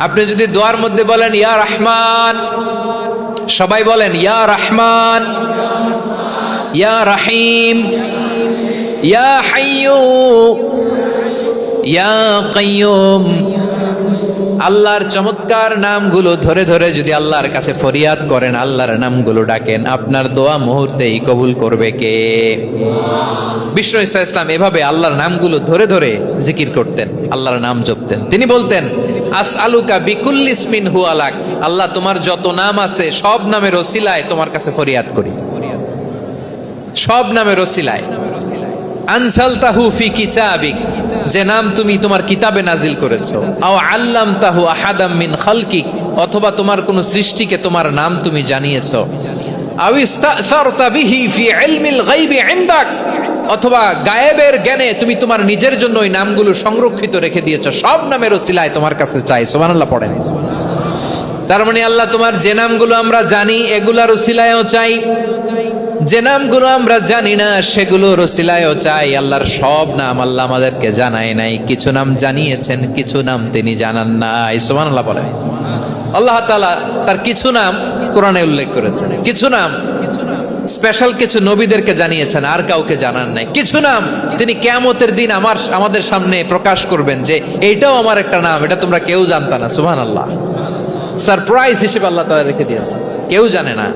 আপনি যদি দোয়ার মধ্যে বলেন ইয়া রহমান, সবাই বলেন ইয়া রহমান, ইয়া রহিম, ইয়া হাইয়্যু, ইয়া কাইয়্যুম, আল্লাহর চমৎকার নামগুলো ধরে ধরে যদি আল্লাহর কাছে ফরিয়াদ করেন, আল্লাহর নামগুলো ডাকেন, আপনার দোয়া মুহূর্তেই কবুল করবে কে? বিষ্ণু ঈসা ইসলাম এভাবে আল্লাহর নামগুলো ধরে ধরে জিকির করতেন, আল্লাহর নাম জপতেন। তিনি বলতেন আসআলুকা বিকুল্লি ইসমিন হুয়া লাক, আল্লাহ তোমার যত নাম আছে সব নামের ওসিলায় তোমার কাছে ফরিয়াদ করি, সব নামের ওসিলায়। আনসালতাহু ফি কিতাবিক, যে নাম তুমি তোমার কিতাবে নাজিল করেছো। আও আল্লামতাহু আহাদাম মিন খালকিক, অথবা তোমার কোন সৃষ্টিকে তোমার নাম তুমি জানিয়েছো। আও ইস্তাসারতা বিহি ফি ইলমিল গায়বি ইনদাক, অথবা গায়েবের জ্ঞানে তুমি তোমার নিজের জন্য ওই নামগুলো সংরক্ষিত রেখে দিয়েছো। সব নামের ওসিলায় তোমার কাছে চাই। সুবহানাল্লাহ পড়েন। তার মানে আল্লাহ তোমার যে নামগুলো আমরা জানি এগুলার ওসিলায়ও চাই, যে নামগুলো আমরা জানি না সেগুলোর ওসিলায়ও চাই। আল্লাহর সব নাম আল্লাহ আমাদেরকে জানায় নাই, কিছু নাম জানিয়েছেন, কিছু নাম তিনি জানান নাই। সুবহানাল্লাহ বলেন। আল্লাহ তাআলা তার কিছু নাম কোরআনে উল্লেখ করেছেন, কিছু নাম স্পেশাল কিছু নবীদেরকে জানিয়েছেন, আর কাউকে জানান নাই। কিছু নাম তিনি কিয়ামতের দিন আমাদের সামনে প্রকাশ করবেন যে এইটাও আমার একটা নাম, এটা তোমরা কেউ জানতা না। সুবহানাল্লাহ। সারপ্রাইজ হিসেবে আল্লাহ তাআলা রেখে দিয়েছেন, কেউ জানে না।